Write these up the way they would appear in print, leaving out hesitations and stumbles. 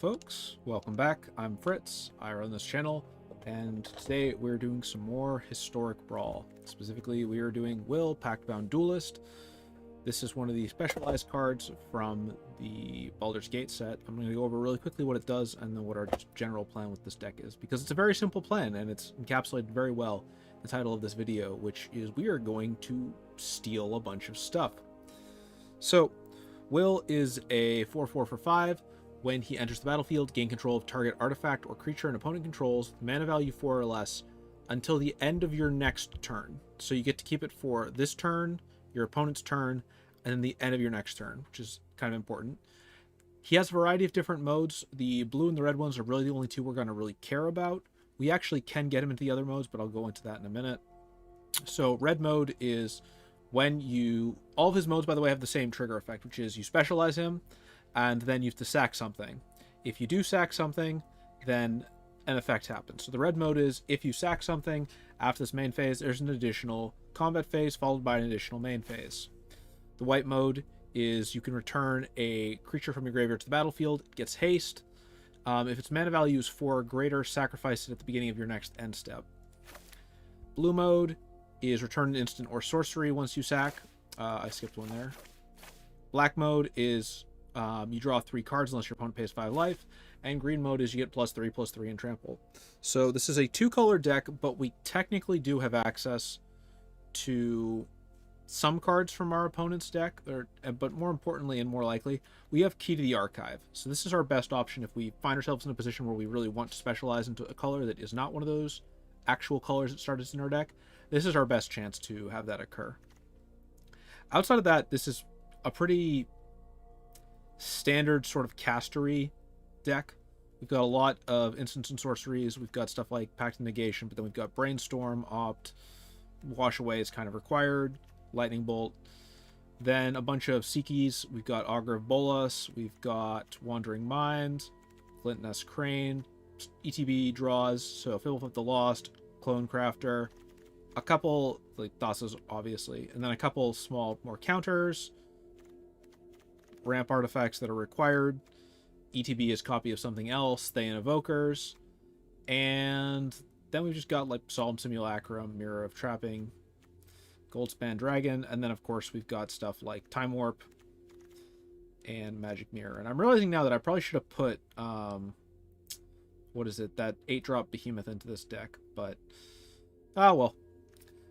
Folks, welcome back. I'm Fritz. I run this channel, and today we're doing some more historic Brawl. Specifically, we are doing Wyll, Pact-Bound Duelist. This is one of the specialized cards from the Baldur's Gate set. I'm going to go over really quickly what it does and then what our general plan with this deck is, because it's a very simple plan and it's encapsulated very well in the title of this video, which is we are going to steal a bunch of stuff. So, Wyll is a 4/4 for 5. When he enters the battlefield, gain control of target artifact or creature an opponent controls, mana value 4 or less, until the end of your next turn. So you get to keep it for this turn, your opponent's turn, and then the end of your next turn, which is kind of important. He has a variety of different modes. The blue and the red ones are really the only two we're going to really care about. We actually can get him into the other modes, but I'll go into that in a minute. So red mode is when you... All of his modes, by the way, have the same trigger effect, which is you specialize him, and then you have to sack something. If you do sack something, then an effect happens. So the red mode is if you sack something after this main phase, there's an additional combat phase followed by an additional main phase. The white mode is you can return a creature from your graveyard to the battlefield. It gets haste. If its mana value is 4 or greater, sacrifice it at the beginning of your next end step. Blue mode is return an instant or sorcery once you sack. I skipped one there. Black mode is you draw 3 cards unless your opponent pays 5 life, and green mode is you get +3/+3 in trample. So this is a 2-color deck, but we technically do have access to some cards from our opponent's deck, but more importantly and more likely, we have Key to the Archive. So this is our best option if we find ourselves in a position where we really want to specialize into a color that is not one of those actual colors that started in our deck. This is our best chance to have that occur. Outside of that, this is a pretty standard sort of castery deck. We've got a lot of instants and sorceries. We've got stuff like Pact and Negation, but then we've got Brainstorm, Opt, Wash Away is kind of required, Lightning Bolt. Then a bunch of Seekies. We've got Augur of Bolas. We've got Wandering Mind, Flint Nest Crane, ETB draws, so Fibbleflip with the Lost, Clone Crafter, a couple, like Thassa's obviously, and then a couple small more counters, ramp artifacts that are required. ETB is copy of something else, Thayan Evokers, and then we've just got like Solemn Simulacrum, Mirror of Trapping, Goldspan Dragon, and then of course we've got stuff like Time Warp and Magic Mirror. And I'm realizing now that I probably should have put what is it, that 8-drop Behemoth into this deck, but oh well.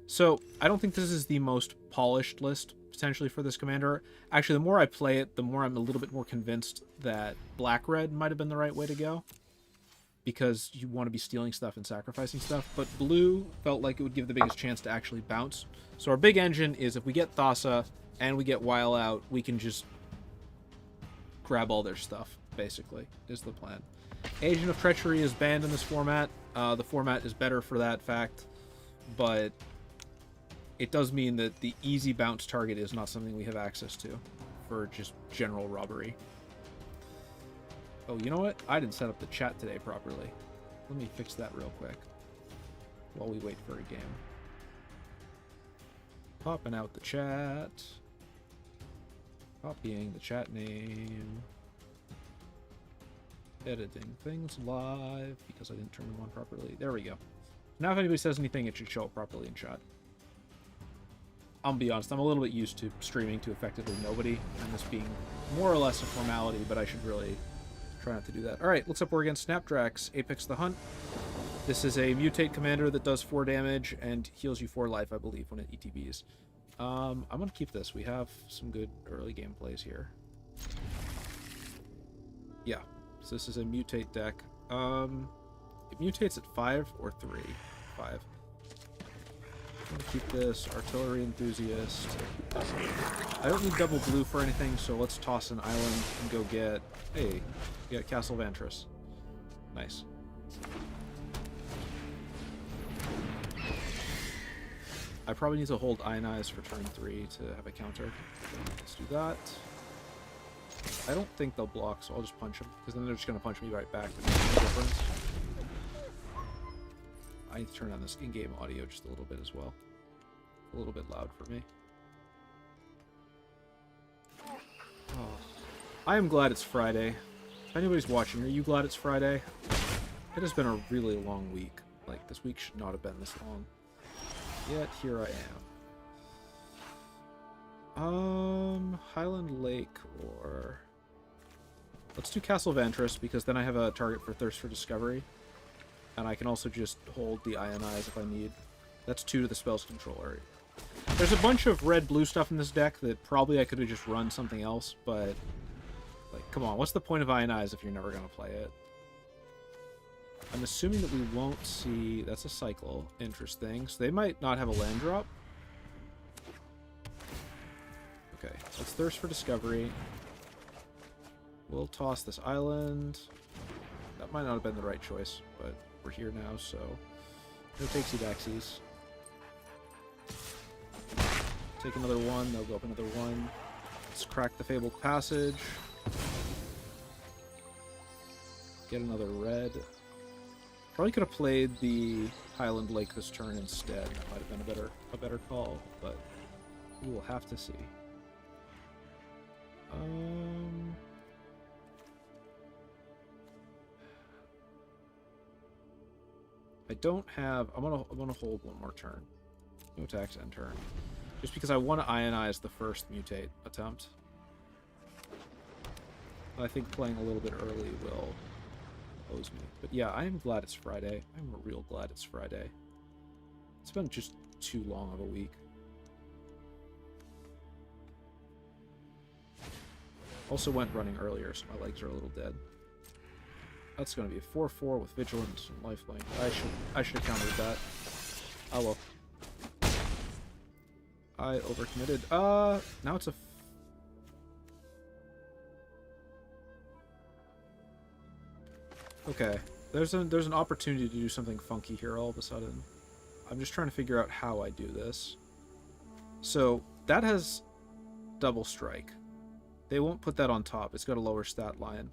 So I don't think this is the most polished list potentially for this commander. Actually, the more I play it, the more I'm a little bit more convinced that black-red might have been the right way to go, because you want to be stealing stuff and sacrificing stuff, but blue felt like it would give the biggest chance to actually bounce. So our big engine is if we get Thassa and we get Wyll out, we can just grab all their stuff, basically, is the plan. Agent of Treachery is banned in this format. The format is better for that fact, but it does mean that the easy bounce target is not something we have access to for just general robbery. Oh, you know what? I didn't set up the chat today properly. Let me fix that real quick while we wait for a game. Popping out the chat. Copying the chat name. Editing things live because I didn't turn them on properly. There we go. Now if anybody says anything, it should show up properly in chat. I'll be honest, I'm a little bit used to streaming to effectively nobody, and this being more or less a formality, but I should really try not to do that. Alright, looks like we're against Snapdrax, Apex the Hunt. This is a mutate commander that does 4 damage and heals you 4 life, I believe, when it ETBs. I'm going to keep this. We have some good early game plays here. Yeah, so this is a mutate deck. It mutates at 5 or 3? 5. I'm gonna keep this Artillery Enthusiast. I don't need double blue for anything, so let's toss an island and go get... Hey, we got Castle Vantress. Nice. I probably need to hold Ionize for turn 3 to have a counter. Let's do that. I don't think they'll block, so I'll just punch them, because then they're just going to punch me right back. It makes no difference. I need to turn on this in-game audio just a little bit as well. A little bit loud for me. Oh. I am glad it's Friday. If anybody's watching, are you glad it's Friday? It has been a really long week. Like, this week should not have been this long. Yet, here I am. Highland Lake or... Let's do Castle Vantress, because then I have a target for Thirst for Discovery. And I can also just hold the Ionize if I need. That's 2 to the spell's controller. There's a bunch of red-blue stuff in this deck that probably I could have just run something else, but... Like, come on, what's the point of Ionize if you're never going to play it? I'm assuming that we won't see... That's a cycle. Interesting. So they might not have a land drop. Okay, let's Thirst for Discovery. We'll toss this island. That might not have been the right choice, but we're here now, so... No takesy-backsies. Take another one, they'll go up another one. Let's crack the Fabled Passage. Get another red. Probably could have played the Highland Lake this turn instead. That might have been a better call, but we will have to see. I don't have... I'm gonna hold one more turn. No attacks end turn. Just because I want to Ionize the first mutate attempt. I think playing a little bit early will pose me. But yeah, I am glad it's Friday. I'm real glad it's Friday. It's been just too long of a week. Also went running earlier, so my legs are a little dead. That's going to be a 4/4 with Vigilance and Lifelink. I should have countered that. Oh well. I overcommitted. Now it's a... Okay. There's an opportunity to do something funky here all of a sudden. I'm just trying to figure out how I do this. So, that has double strike. They won't put that on top. It's got a lower stat line.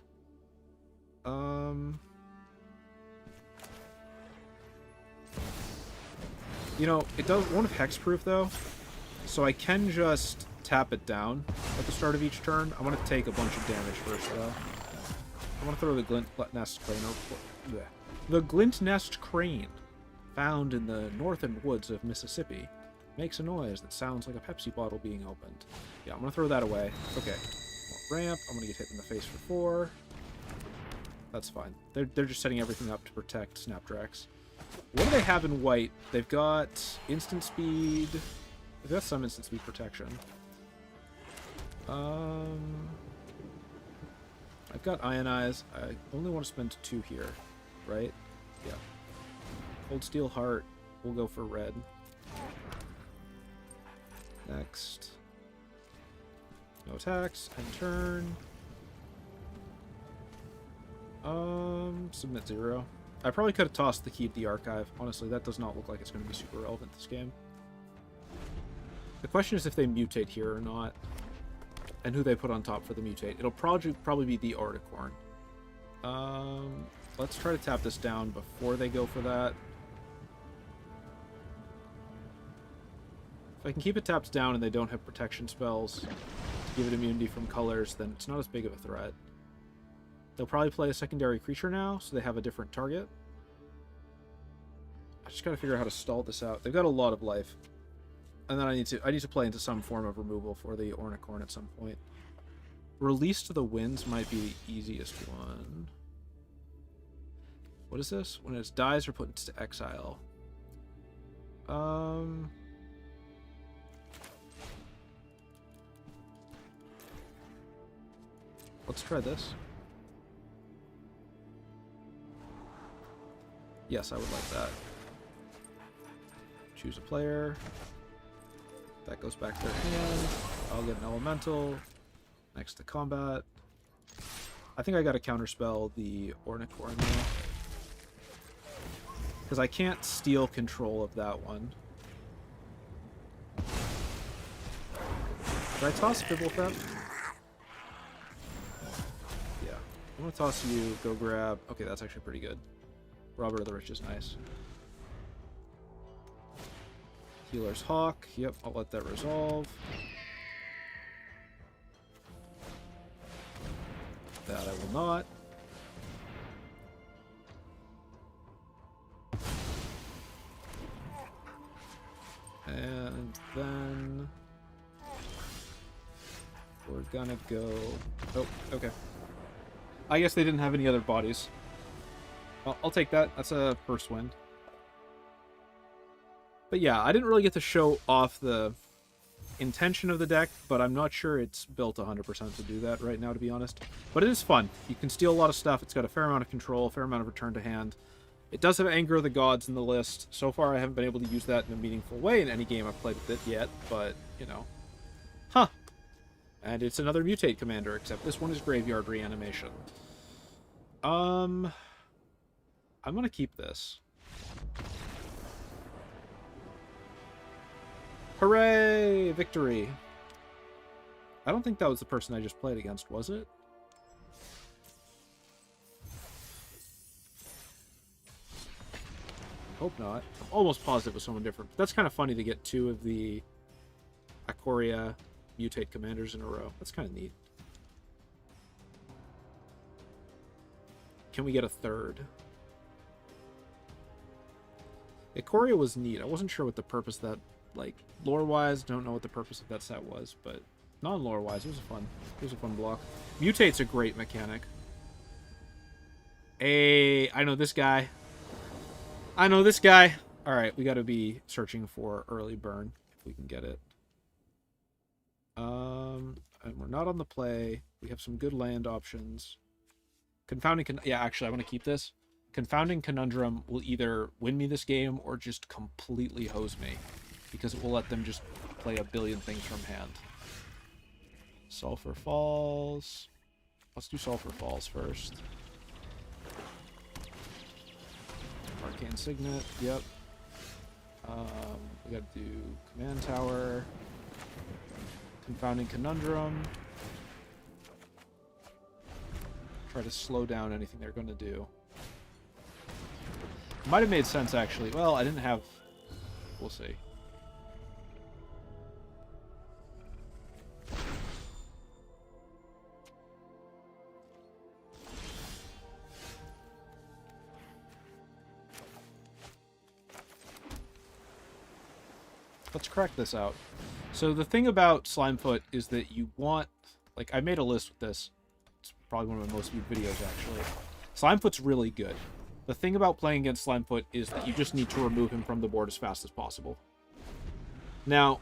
You know, it won't have hexproof though, so I can just tap it down at the start of each turn. I'm gonna take a bunch of damage first though. I'm gonna throw the Glint Nest Crane. The Glint Nest Crane, found in the northern woods of Mississippi, makes a noise that sounds like a Pepsi bottle being opened. Yeah, I'm gonna throw that away. Okay, more ramp. I'm gonna get hit in the face for 4. That's fine. They're just setting everything up to protect Snapdrax. What do they have in white? They've got instant speed. They've got some instant speed protection. I've got Ionize. I only want to spend 2 here, right? Yeah. Cold Steel Heart. We'll go for red. Next. No attacks. End turn. Submit 0. I probably could have tossed the key to the archive. Honestly, that does not look like it's going to be super relevant this game. The question is if they mutate here or not, and who they put on top for the mutate. It'll probably be the Articorn. Let's try to tap this down before they go for that. If I can keep it tapped down and they don't have protection spells to give it immunity from colors, then it's not as big of a threat. They'll probably play a secondary creature now, so they have a different target. I just gotta figure out how to stall this out. They've got a lot of life. And then I need to play into some form of removal for the Ornicorn at some point. Release to the Winds might be the easiest one. What is this? When it dies or put into exile. Let's try this. Yes, I would like that. Choose a player. That goes back to their hand. I'll get an elemental. Next to combat. I think I gotta counterspell the Ornicorn now. Because I can't steal control of that one. Did I toss Bibblethep? Yeah. I'm gonna toss you, go grab... Okay, that's actually pretty good. Robber of the Rich is nice. Healer's Hawk. Yep, I'll let that resolve. That I will not. then we're gonna go... Oh, okay. I guess they didn't have any other bodies. Well, I'll take that. That's a first win. But yeah, I didn't really get to show off the intention of the deck, but I'm not sure it's built 100% to do that right now, to be honest. But it is fun. You can steal a lot of stuff. It's got a fair amount of control, a fair amount of return to hand. It does have Anger of the Gods in the list. So far, I haven't been able to use that in a meaningful way in any game I've played with it yet, but, you know. Huh. And it's another Mutate Commander, except this one is Graveyard Reanimation. I'm gonna keep this. Hooray! Victory! I don't think that was the person I just played against, was it? Hope not. I'm almost positive it was someone different. But that's kind of funny to get 2 of the Ikoria Mutate Commanders in a row. That's kind of neat. Can we get a third? Ikoria was neat. I wasn't sure what the purpose of that, like, lore-wise, don't know what the purpose of that set was, but non-lore-wise, it was a fun block. Mutate's a great mechanic. Hey, I know this guy. I know this guy. Alright, we gotta be searching for early burn, if we can get it. And we're not on the play. We have some good land options. Yeah, actually, I want to keep this. Confounding Conundrum will either win me this game or just completely hose me, because it will let them just play a billion things from hand. Sulphur Falls. Let's do Sulphur Falls first. Arcane Signet, yep. We gotta do Command Tower. Confounding Conundrum. Try to slow down anything they're gonna do. Might have made sense, actually. Well, I didn't have... We'll see. Let's crack this out. So the thing about Slimefoot is that you want... Like, I made a list with this. It's probably one of my most viewed videos, actually. Slimefoot's really good. The thing about playing against Slimefoot is that you just need to remove him from the board as fast as possible. Now,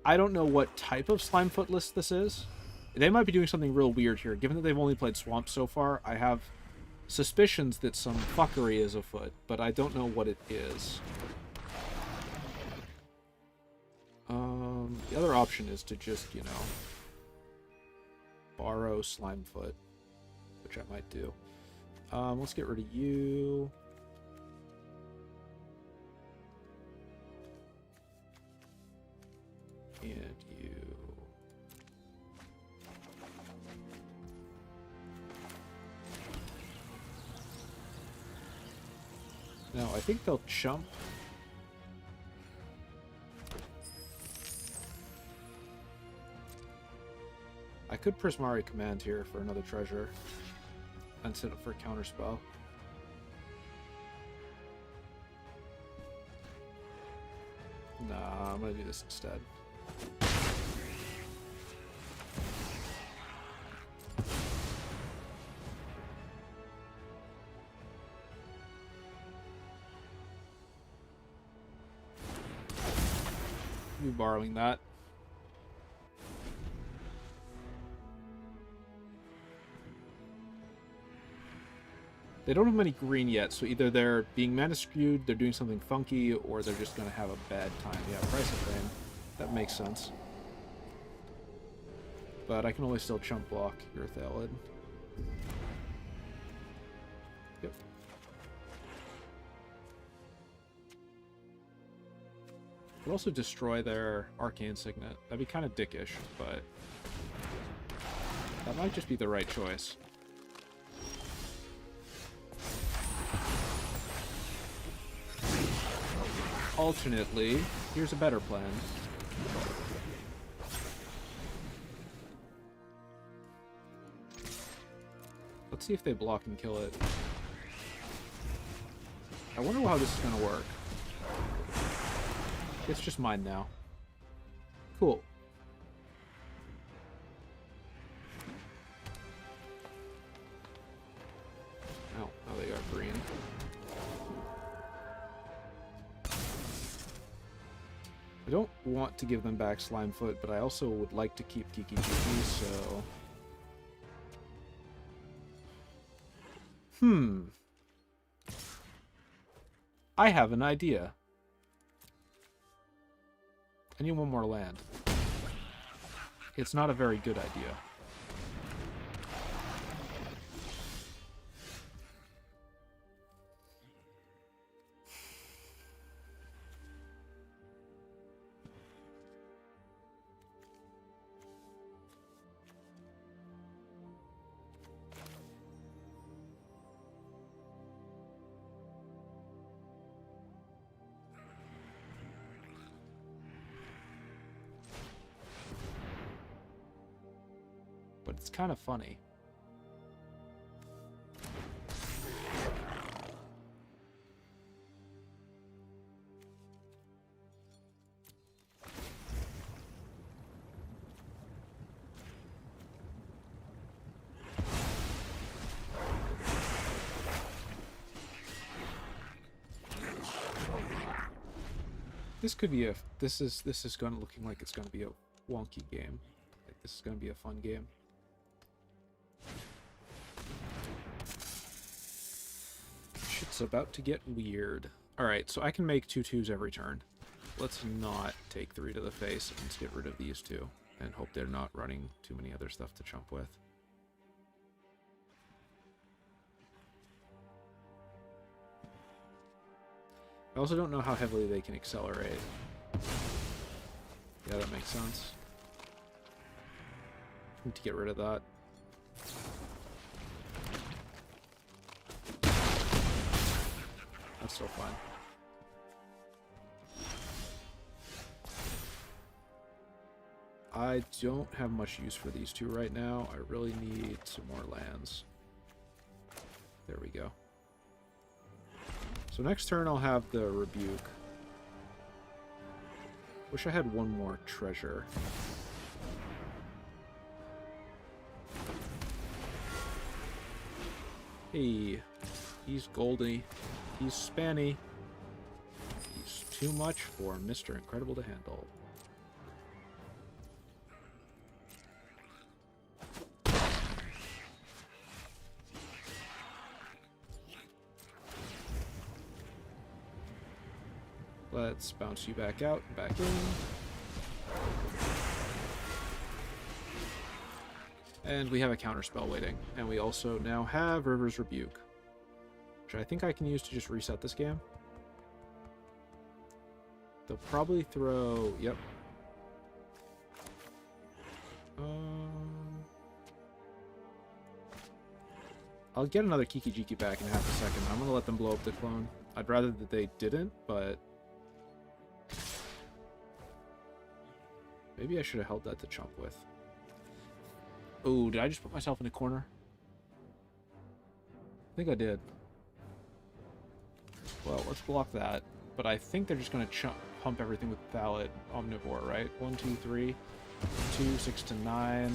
I don't know what type of Slimefoot list this is. They might be doing something real weird here. Given that they've only played Swamp so far, I have suspicions that some fuckery is afoot, but I don't know what it is. The other option is to just, you know, borrow Slimefoot, which I might do. Let's get rid of you. And you. Now, I think they'll chump. I could Prismari Command here for another treasure. And set up for a counterspell. Nah, I'm gonna do this instead. You borrowing that. They don't have many green yet, so either they're being mana skewed, they're doing something funky, or they're just going to have a bad time. Yeah, Price of Fame. That makes sense. But I can only still chump block your Thalid. Yep. Could also destroy their Arcane Signet. That'd be kind of dickish, but that might just be the right choice. Alternately, here's a better plan. Let's see if they block and kill it. I wonder how this is going to work. It's just mine now. Cool. Oh, now they got green. I don't want to give them back Slimefoot, but I also would like to keep Kiki Jiki, so... I have an idea. I need one more land. It's not a very good idea. But it's kind of funny. This could be a... This is going to looking like it's going to be a wonky game. Like, this is going to be a fun game. Shit's about to get weird. Alright, so I can make 2/2s every turn. Let's not take 3 to the face. Let's get rid of these 2. And hope they're not running too many other stuff to chump with. I also don't know how heavily they can accelerate. Yeah, that makes sense. Need to get rid of that. That's still fine. I don't have much use for these 2 right now. I really need some more lands. There we go. So next turn I'll have the Rebuke. Wish I had one more treasure. Hey, he's goldy. He's spanny. He's too much for Mr. Incredible to handle. Let's bounce you back out and back in. And we have a counterspell waiting. And we also now have River's Rebuke, which I think I can use to just reset this game. They'll probably throw... Yep. I'll get another Kiki Jiki back in half a second. I'm going to let them blow up the clone. I'd rather that they didn't, but... Maybe I should have held that to chump with. Oh, did I just put myself in a corner? I think I did. Well, let's block that. But I think they're just going to pump everything with Valid Omnivore, right? 1, 2, 3, 2, 6 to 9.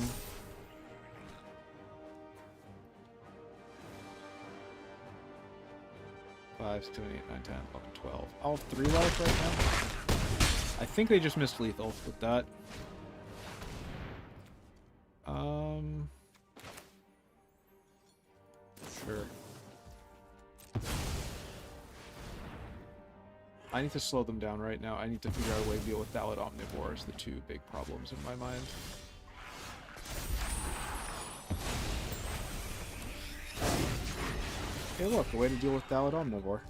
Five, 6, 7, 8, 9, 10, 11, 12. I'll have 3 life right now. I think they just missed lethal with that. Sure. I need to slow them down right now. I need to figure out a way to deal with Valid Omnivore as the 2 big problems in my mind. Hey look, a way to deal with Valid Omnivore.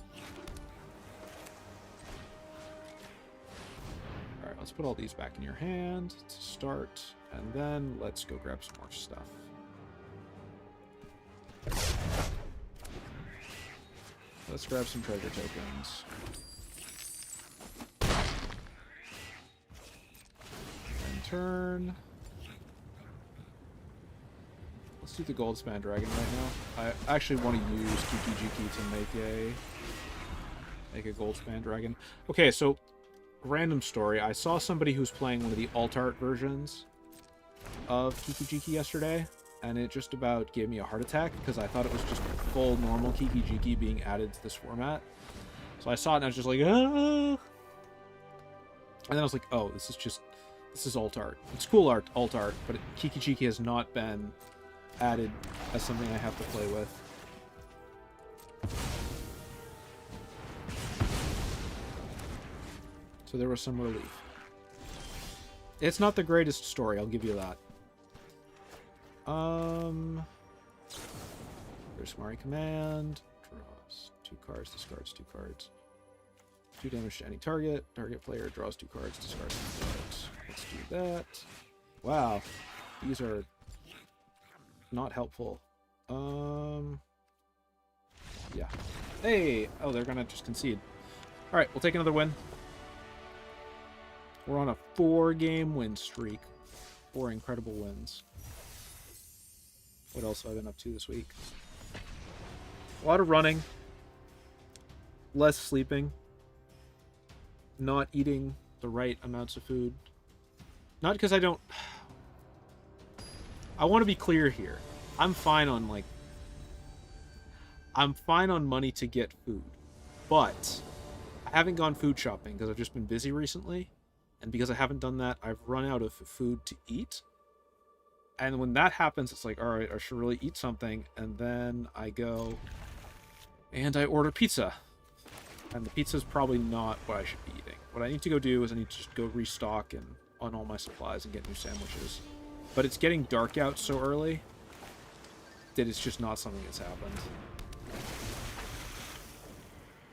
Alright, let's put all these back in your hand to start, and then let's go grab some more stuff. Let's grab some treasure tokens. And turn. Let's do the gold span dragon right now. I actually want to use Kiki Jiki to make a gold span dragon. Okay, so random story. I saw somebody who's playing one of the alt-art versions of Kiki-Jiki yesterday, and it just about gave me a heart attack because I thought it was just full normal Kiki-Jiki being added to this format. So I saw it and I was just like, ah! And then I was like, oh, this is alt-art. It's cool alt-art, but Kiki-Jiki has not been added as something I have to play with. So there was some relief. It's not the greatest story, I'll give you that. There's Mari Command. Draws 2 cards, discards 2 cards. 2 damage to any target. Target player draws 2 cards, discards 2 cards. Let's do that. Wow. These are not helpful. Yeah. Hey! Oh, they're gonna just concede. Alright, we'll take another win. We're on a 4-game win streak. 4 incredible wins. What else have I been up to this week? A lot of running. Less sleeping. Not eating the right amounts of food. Not because I don't... I want to be clear here. I'm fine on, like... I'm fine on money to get food. But I haven't gone food shopping because I've just been busy recently. And because I haven't done that, I've run out of food to eat. And when that happens, it's like, alright, I should really eat something. And then I go and I order pizza. And the pizza is probably not what I should be eating. What I need to go do is I need to just go restock and on all my supplies and get new sandwiches. But it's getting dark out so early that it's just not something that's happened.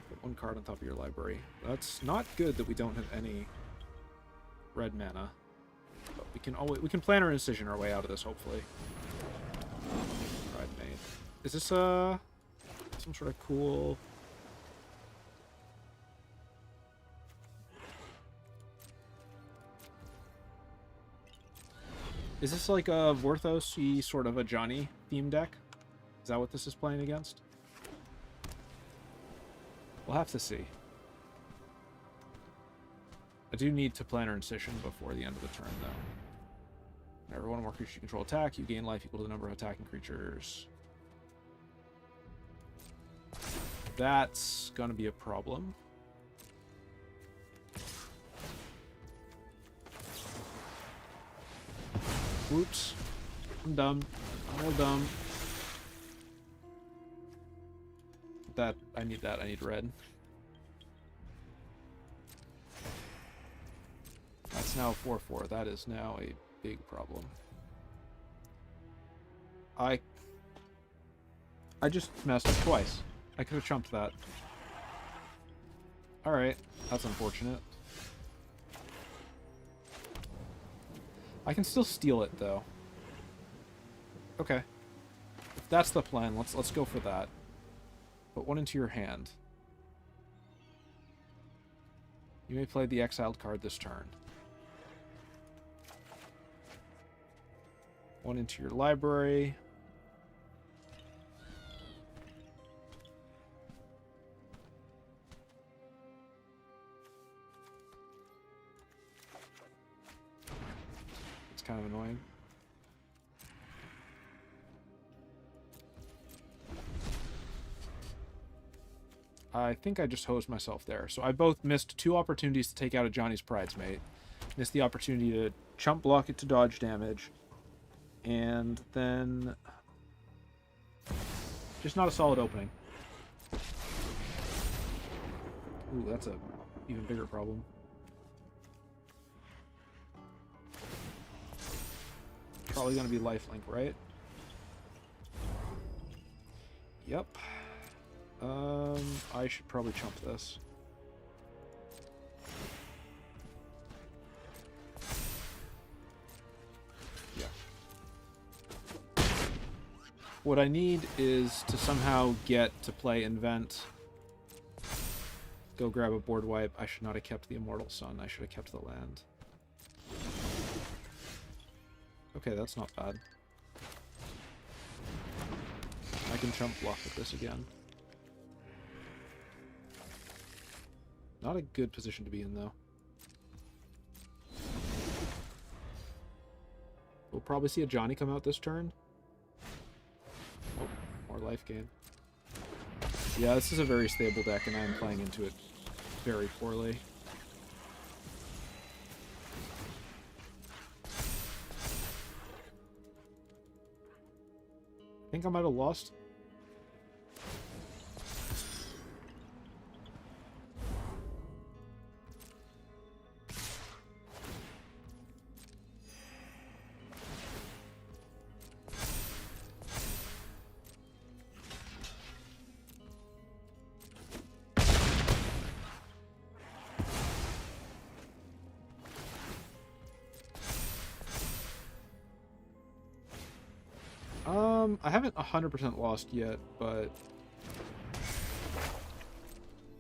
Put 1 card on top of your library. That's not good that we don't have any red mana. But we can plan our incision our way out of this, hopefully. Pride made. Is this some sort of cool... Is this like a Vorthos-y sort of a Johnny theme deck? Is that what this is playing against? We'll have to see. I do need to plan our incision before the end of the turn, though. Whenever one or more creatures you control attack, you gain life equal to the number of attacking creatures. That's gonna be a problem. Whoops. I'm dumb. I'm real dumb. I need that. I need red. That's now 4/4. That is now a big problem. I just messed up twice. I could have chumped that. Alright. That's unfortunate. I can still steal it, though. Okay. If that's the plan, let's go for that. Put 1 into your hand. You may play the exiled card this turn. 1 into your library. It's kind of annoying. I think I just hosed myself there. So I both missed 2 opportunities to take out a Johnny's Pridesmate. Missed the opportunity to chump block it to dodge damage. And then... just not a solid opening. Ooh, that's a even bigger problem. Probably going to be lifelink, right? Yep. I should probably chump this. Yeah. What I need is to somehow get to play Invent. Go grab a board wipe. I should not have kept the Immortal Sun. I should have kept the land. Okay, that's not bad. I can chump block with this again. Not a good position to be in, though. probably see a Johnny come out this turn. Oh, more life gain. Yeah, this is a very stable deck, and I'm playing into it very poorly. I think I might have lost. I haven't 100% lost yet, but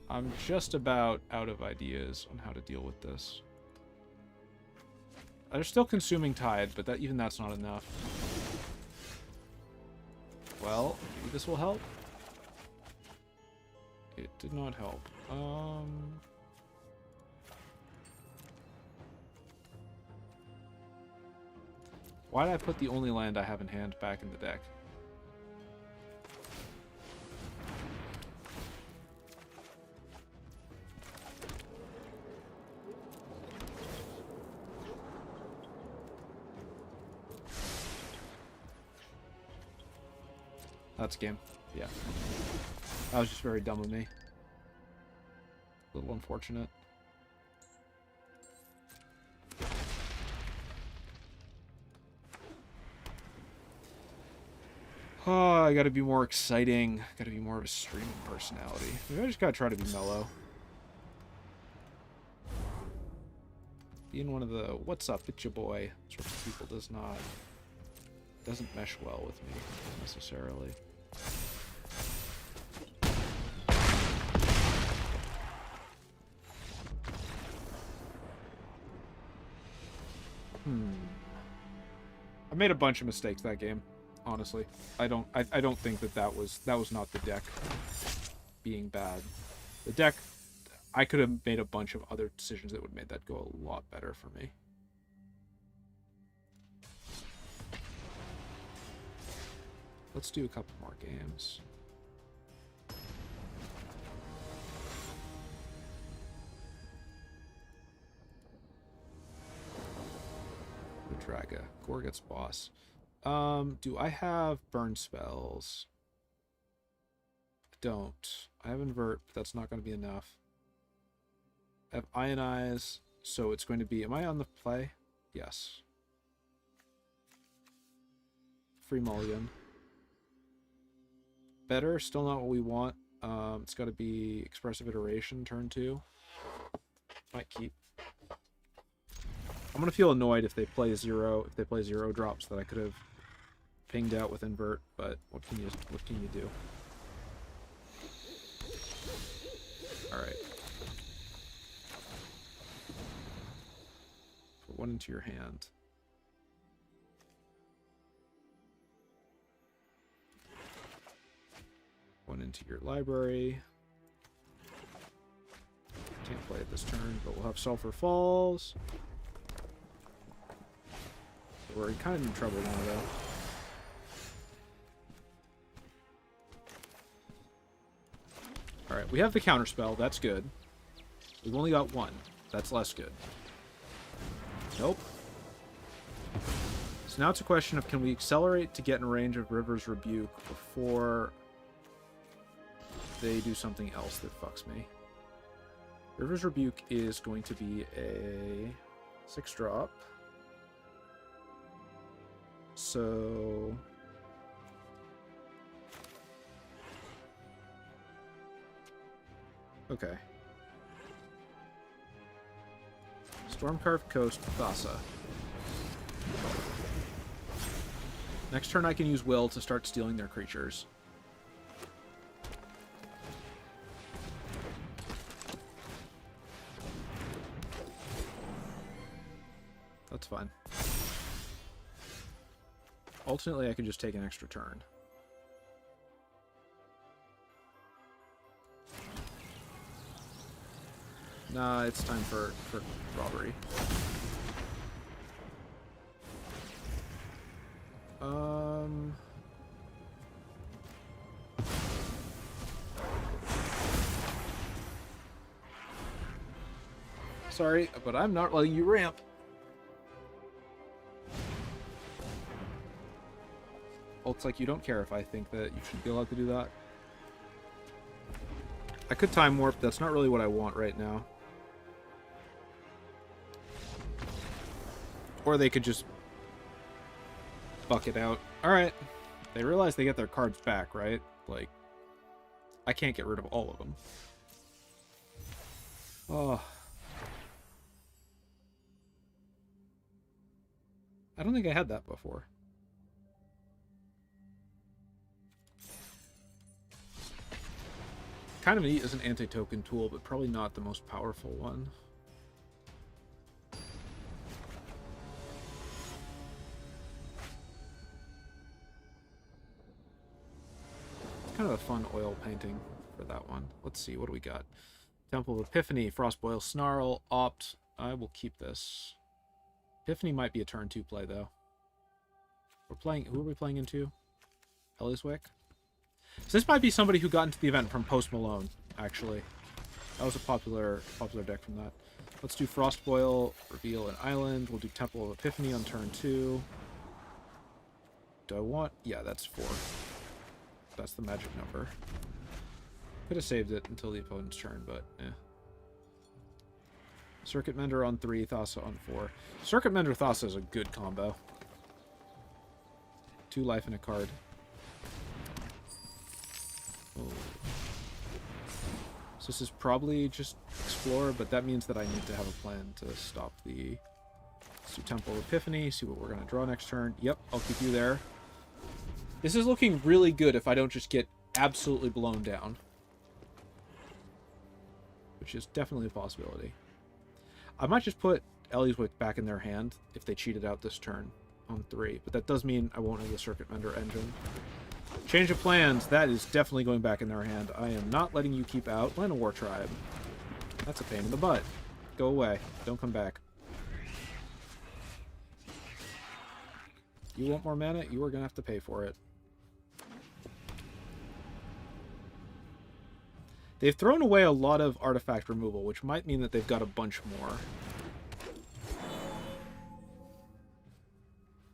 I'm just about out of ideas on how to deal with this. They're still consuming Tide, but even that's not enough. Well, maybe this will help. It did not help. Why did I put the only land I have in hand back in the deck? That's game. Yeah. That was just very dumb of me. A little unfortunate. Oh, I gotta be more exciting. Gotta be more of a streaming personality. Maybe I just gotta try to be mellow. Being one of the "what's up, it's your boy" sort of people doesn't mesh well with me necessarily. I made a bunch of mistakes that game. Honestly, I don't think that was not the deck being bad. The deck, I could have made a bunch of other decisions that would have made that go a lot better for me. Let's do a couple more games. Draga. Gorget's boss. Do I have burn spells? I don't. I have invert, but that's not going to be enough. I have ionize, so it's going to be... Am I on the play? Yes. Free mulligan. Better, still not what we want. It's got to be expressive iteration, turn 2. Might keep. I'm gonna feel annoyed if they play zero drops that I could have pinged out with invert, but what can you do? Alright. Put one into your hand. One into your library. Can't play it this turn, but we'll have Sulfur Falls. We're kind of in trouble now, though. Alright, we have the counterspell. That's good. We've only got one. That's less good. Nope. So now it's a question of, can we accelerate to get in range of River's Rebuke before they do something else that fucks me? River's Rebuke is going to be a 6-drop. So... Okay. Stormcarved Coast, Thassa. Next turn I can use Wyll to start stealing their creatures. That's fine. Ultimately, I can just take an extra turn. Nah, it's time for robbery. Sorry, but I'm not letting you ramp. Well, it's like you don't care if I think that you should be allowed to do that. I could time warp. That's not really what I want right now. Or they could just buck it out. Alright. They realize they get their cards back, right? Like, I can't get rid of all of them. Oh. I don't think I had that before. Kind of neat as an anti-token tool, but probably not the most powerful one. Kind of a fun oil painting for that one. Let's see, what do we got? Temple of Epiphany, Frostboil, Snarl, Opt. I will keep this. Epiphany might be a turn 2 play, though. We're playing... Who are we playing into? Ellyswick? So this might be somebody who got into the event from Post Malone, actually. That was a popular deck from that. Let's do Frostboil, reveal an island. We'll do Temple of Epiphany on turn 2. Do I want... Yeah, that's 4. That's the magic number. Could have saved it until the opponent's turn, but eh. Circuit Mender on 3, Thassa on 4. Circuit Mender Thassa is a good combo. 2 life and a card. Oh. So this is probably just explore, but that means that I need to have a plan to stop the... Let's do Temple of Epiphany, see what we're going to draw next turn. Yep, I'll keep you there. This is looking really good if I don't just get absolutely blown down. Which is definitely a possibility. I might just put Ellyswick back in their hand if they cheated out this turn on 3. But that does mean I won't have the Circuit Mender engine. Change of plans. That is definitely going back in their hand. I am not letting you keep out Land of War Tribe. That's a pain in the butt. Go away. Don't come back. You want more mana? You are going to have to pay for it. They've thrown away a lot of artifact removal, which might mean that they've got a bunch more.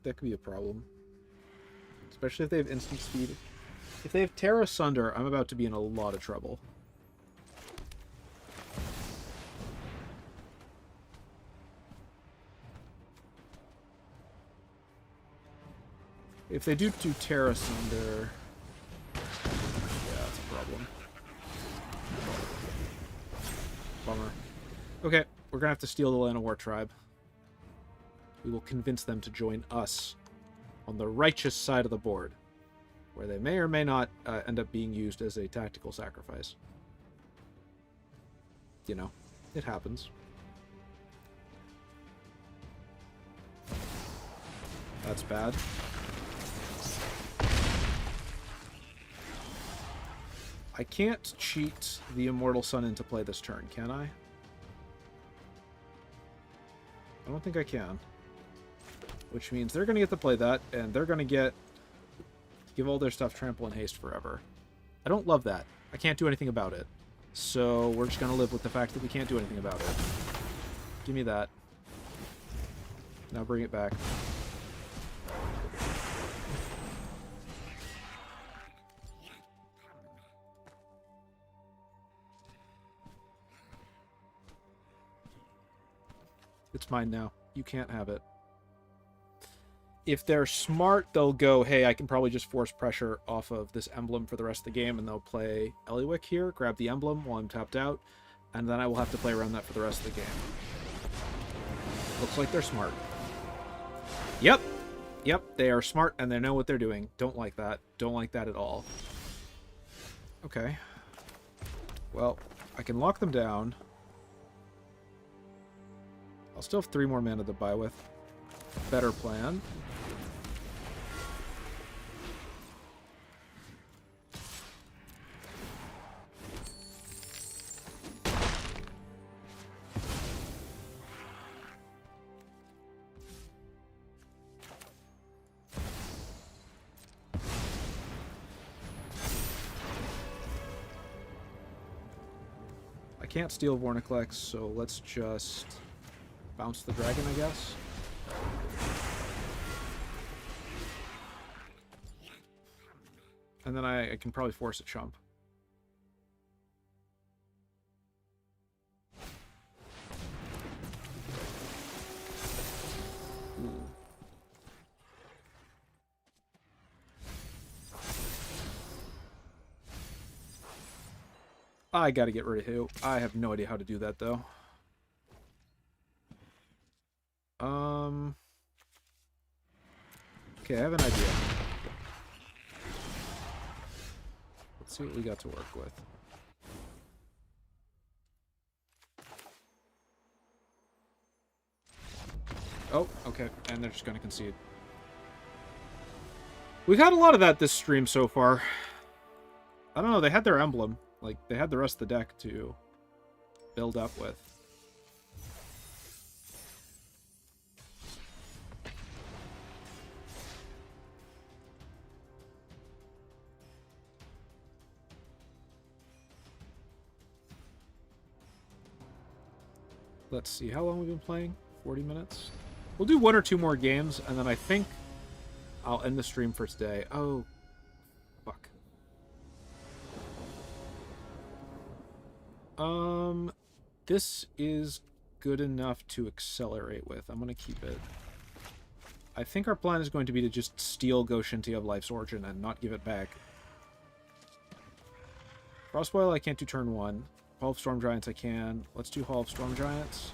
That could be a problem. Especially if they have instant speed. If they have Terra Sunder, I'm about to be in a lot of trouble. If they do Terra Sunder... Yeah, that's a problem. Bummer. Okay, we're gonna have to steal the Land of War Tribe. We will convince them to join us on the righteous side of the board, where they may or may not end up being used as a tactical sacrifice. You know, it happens. That's bad. I can't cheat the Immortal Sun into play this turn, can I? I don't think I can. Which means they're going to get to play that, and they're going to give all their stuff trample and haste forever. I don't love that. I can't do anything about it. So we're just going to live with the fact that we can't do anything about it. Give me that. Now bring it back. It's mine now. You can't have it. If they're smart, they'll go, hey, I can probably just force pressure off of this emblem for the rest of the game, and they'll play Ellyswick here, grab the emblem while I'm tapped out, and then I will have to play around that for the rest of the game. Looks like they're smart. Yep. Yep, they are smart, and they know what they're doing. Don't like that. Don't like that at all. Okay. Well, I can lock them down. I'll still have 3 more mana to buy with. Better plan. I can't steal Vorniclex, so let's just bounce the dragon, I guess. And then I can probably force a chump. Ooh. I gotta get rid of who. I have no idea how to do that, though. Okay, I have an idea. Let's see what we got to work with. Oh, okay. And they're just gonna concede. We've had a lot of that this stream so far. I don't know, they had their emblem. Like, they had the rest of the deck to build up with. Let's see, how long we've been playing? 40 minutes? We'll do 1 or 2 more games, and then I think I'll end the stream for today. Oh, fuck. This is good enough to accelerate with. I'm going to keep it. I think our plan is going to be to just steal Goshinti of Life's Origin and not give it back. Frostboil I can't do turn 1. Hall of Storm Giants I can. Let's do Hall of Storm Giants.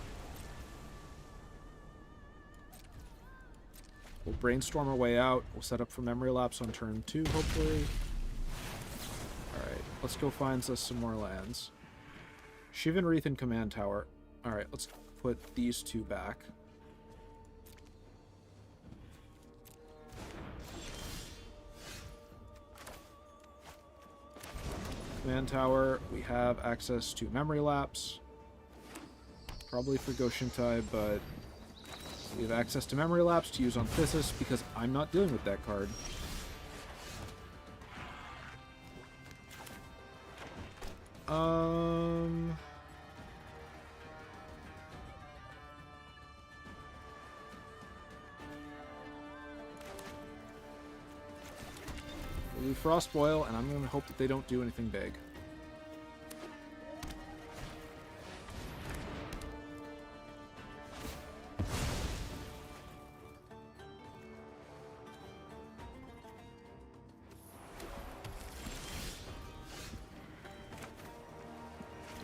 We'll brainstorm our way out. We'll set up for Memory Lapse on turn 2, hopefully. Alright, let's go find us some more lands. Shivan Wreath and Command Tower. Alright, let's put these 2 back. Command Tower, we have access to Memory Lapse. Probably for Goshintai, but we have access to Memory Lapse to use on Thysis because I'm not dealing with that card. We'll do Frostboil, and I'm going to hope that they don't do anything big.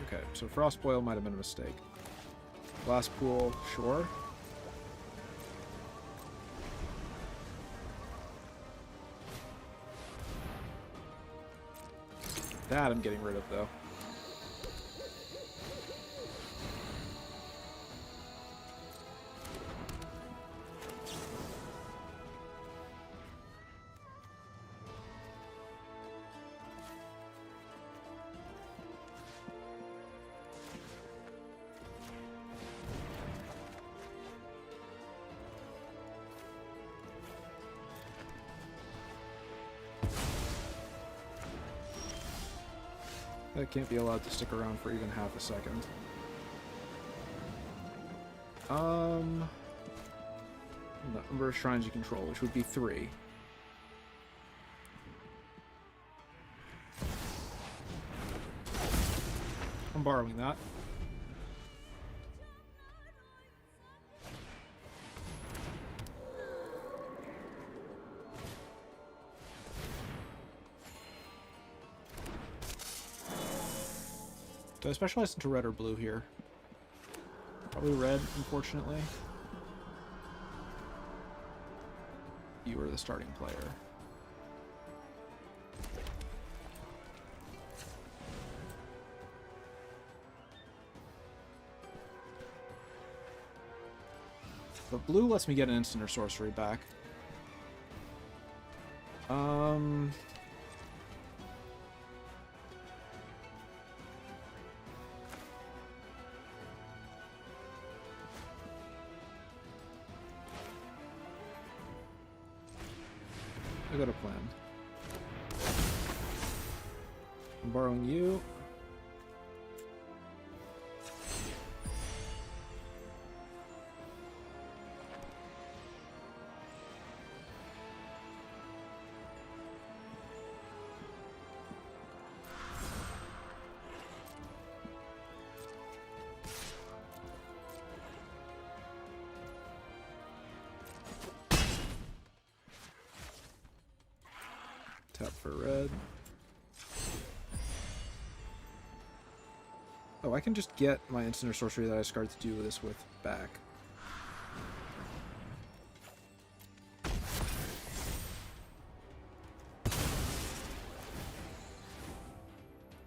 Okay, so Frostboil might have been a mistake. Glass Pool, sure. That I'm getting rid of, though. That can't be allowed to stick around for even half a second. The number of shrines you control, which would be 3. I'm borrowing that. Do I specialize into red or blue here? Probably red, unfortunately. You are the starting player. But blue lets me get an instant or sorcery back. I got a plan. I'm borrowing you. Tap for red. Oh, I can just get my instant or sorcery that I discarded to do this with back.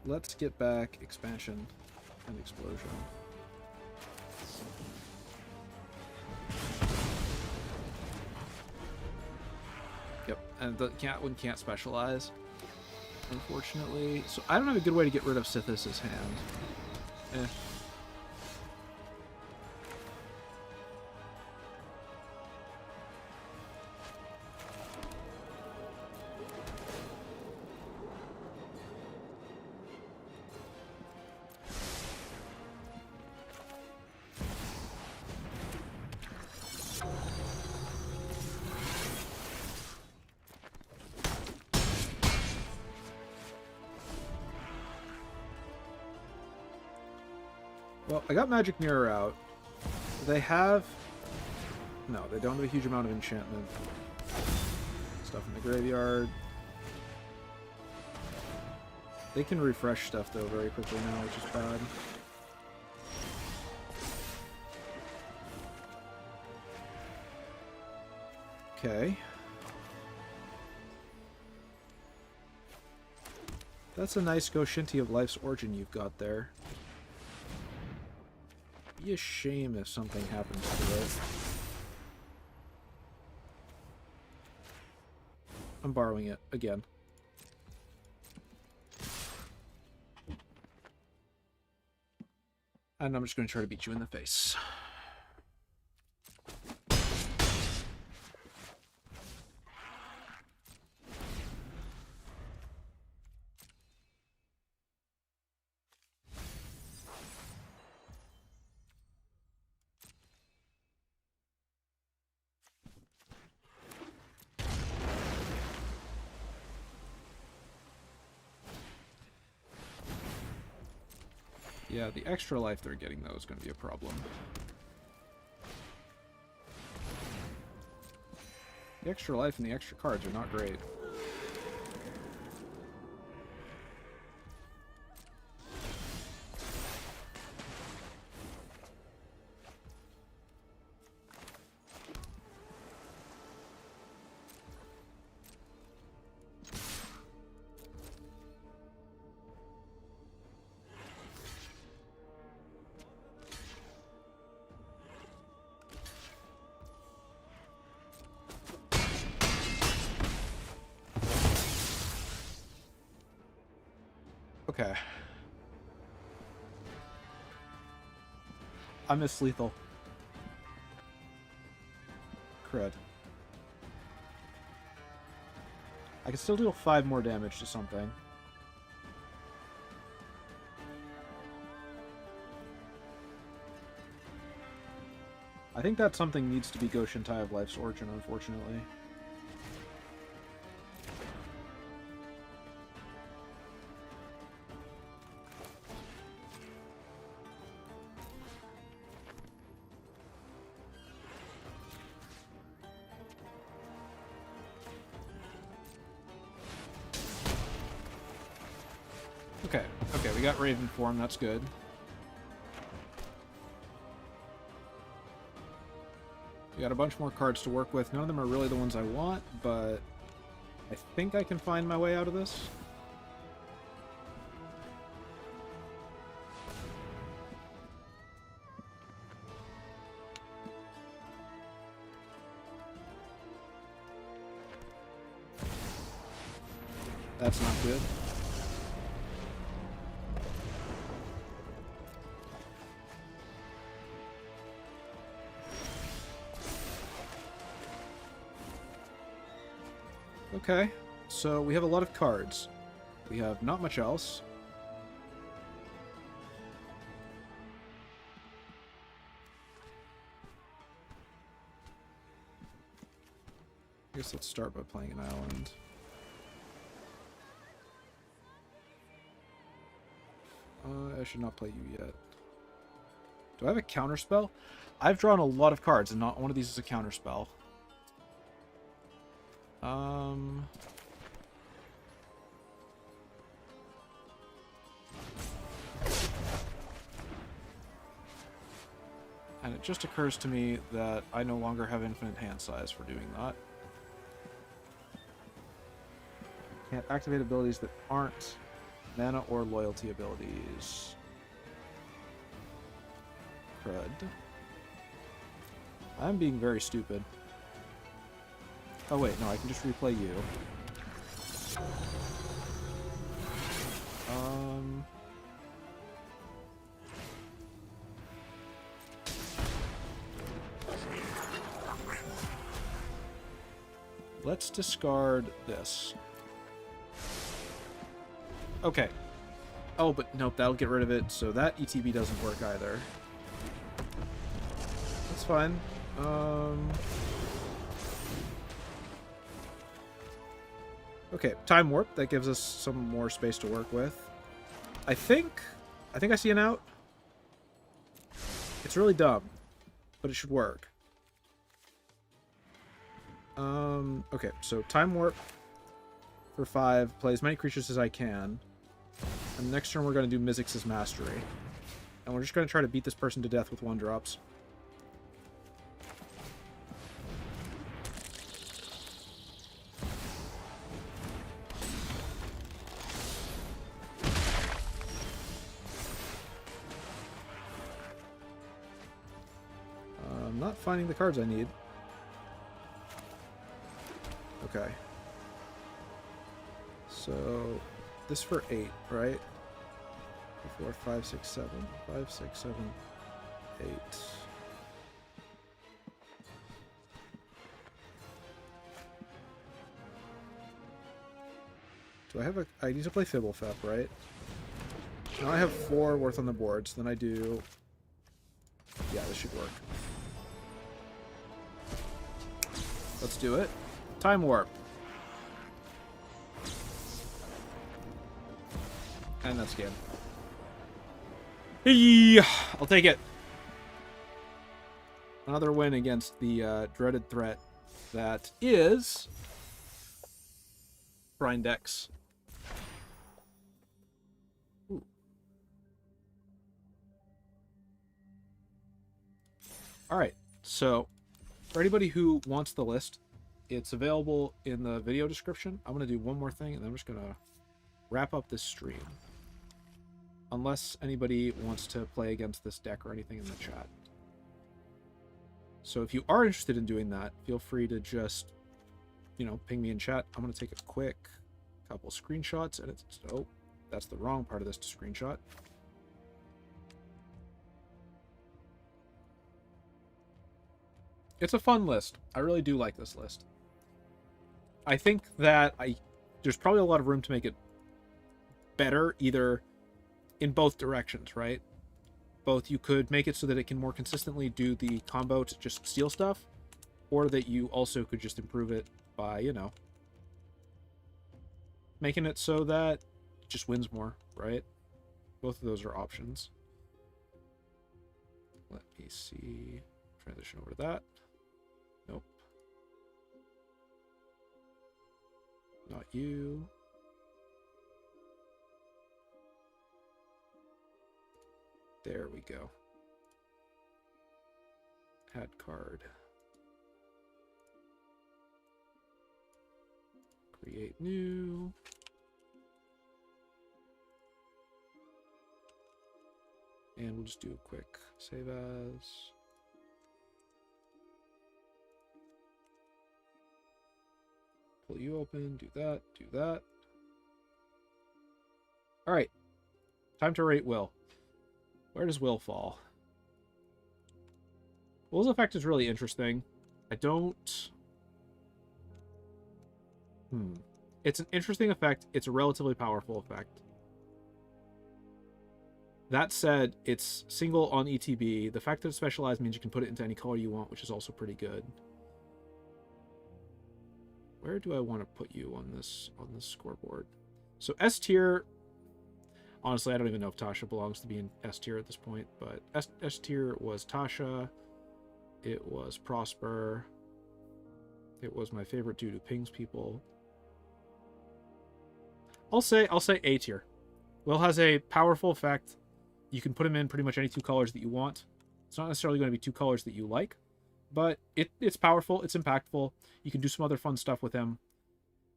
Let's get back expansion and explosion. Yep, and the one can't specialize, unfortunately. So I don't have a good way to get rid of Sithis' hand. Eh. Well, I got Magic Mirror out. They have... No, they don't have a huge amount of enchantment. Stuff in the graveyard. They can refresh stuff, though, very quickly now, which is bad. Okay. That's a nice Goshinti of Life's Origin you've got there. Be a shame if something happens to it. I'm borrowing it again. And I'm just going to try to beat you in the face. Yeah, the extra life they're getting, though, is going to be a problem. The extra life and the extra cards are not great. Okay. I miss lethal. Crud. I can still deal 5 more damage to something. I think that something needs to be Goshintai of Life's Origin, unfortunately. Okay, we got Raven form, that's good. We got a bunch more cards to work with. None of them are really the ones I want, but I think I can find my way out of this. That's not good. Okay, so we have a lot of cards. We have not much else. I guess let's start by playing an island. I should not play you yet. Do I have a counterspell? I've drawn a lot of cards, and not one of these is a counterspell. And it just occurs to me that I no longer have infinite hand size for doing that. Can't activate abilities that aren't mana or loyalty abilities. Crud. I'm being very stupid. Oh wait, no, I can just replay you. Let's discard this. Okay. Oh, but nope, that'll get rid of it, so that ETB doesn't work either. That's fine. Okay, Time Warp. That gives us some more space to work with. I think I see an out. It's really dumb, but it should work. Okay, so Time Warp for 5, play as many creatures as I can. And next turn we're going to do Mizzix's Mastery. And we're just going to try to beat this person to death with 1-drops. I'm not finding the cards I need. Okay. So, this for 8, right? 4, 5, 6, 7. 5, 6, 7, 8. Do I have a... I need to play Fibblefep, right? Now I have 4 worth on the board, so then I do... Yeah, this should work. Let's do it. Time Warp. And that's game. Hey, I'll take it. Another win against the dreaded threat that is Brian Dex. Ooh. All right, so for anybody who wants the list, it's available in the video description. I'm going to do one more thing, and then I'm just going to wrap up this stream. Unless anybody wants to play against this deck or anything in the chat. So if you are interested in doing that, feel free to just, you know, ping me in chat. I'm going to take a quick couple screenshots, and it's... Oh, that's the wrong part of this to screenshot. It's a fun list. I really do like this list. I think that there's probably a lot of room to make it better, either in both directions, right? Both you could make it so that it can more consistently do the combo to just steal stuff, or that you also could just improve it by, you know, making it so that it just wins more, right? Both of those are options. Let me see. Transition over to that. Nope. Not you. There we go. Add card. Create new. And we'll just do a quick save as. Pull you open, do that, do that. All right. Time to rate Wyll. Where does Wyll fall? Wyll's effect is really interesting. I don't... It's an interesting effect. It's a relatively powerful effect. That said, it's single on ETB. The fact that it's specialized means you can put it into any color you want, which is also pretty good. Where do I want to put you on this scoreboard? So S tier... Honestly, I don't even know if Tasha belongs to be in S tier at this point, but S tier was Tasha. It was Prosper. It was my favorite dude who pings people. I'll say A tier. Wyll has a powerful effect. You can put him in pretty much any 2 colors that you want. It's not necessarily going to be two colors that you like, but it's powerful, it's impactful. You can do some other fun stuff with him.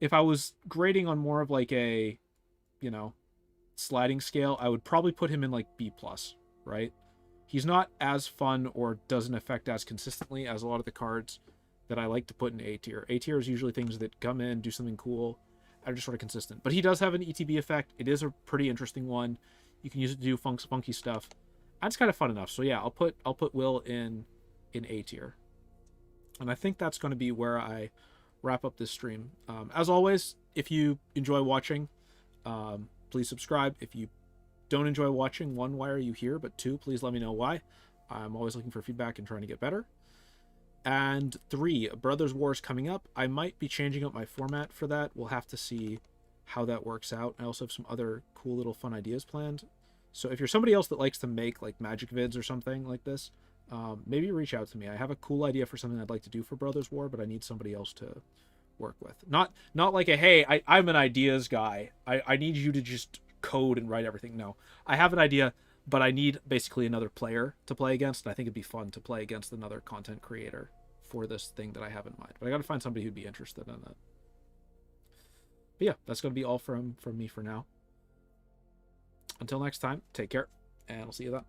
If I was grading on more of like a, you know, sliding scale, I would probably put him in like B+, right? He's not as fun or doesn't affect as consistently as a lot of the cards that I like to put in A tier. A tier is usually things that come in, do something cool, are just sort of consistent. But he does have an ETB effect. It is a pretty interesting one. You can use it to do funky stuff. And it's kind of fun enough. So yeah, I'll put Wyll in A tier. And I think that's going to be where I wrap up this stream. As always, if you enjoy watching, please subscribe. If you don't enjoy watching, 1, why are you here? But 2, please let me know why. I'm always looking for feedback and trying to get better. And 3, Brothers War is coming up. I might be changing up my format for that. We'll have to see how that works out. I also have some other cool little fun ideas planned. So if you're somebody else that likes to make like magic vids or something like this, maybe reach out to me. I have a cool idea for something I'd like to do for Brothers War, but I need somebody else to work with. Not like a, hey, I'm an ideas guy. I need you to just code and write everything. No, I have an idea, but I need basically another player to play against, and I think it'd be fun to play against another content creator for this thing that I have in mind. But I got to find somebody who'd be interested in that. But yeah, that's going to be all from me for now. Until next time, take care, and I'll see you then.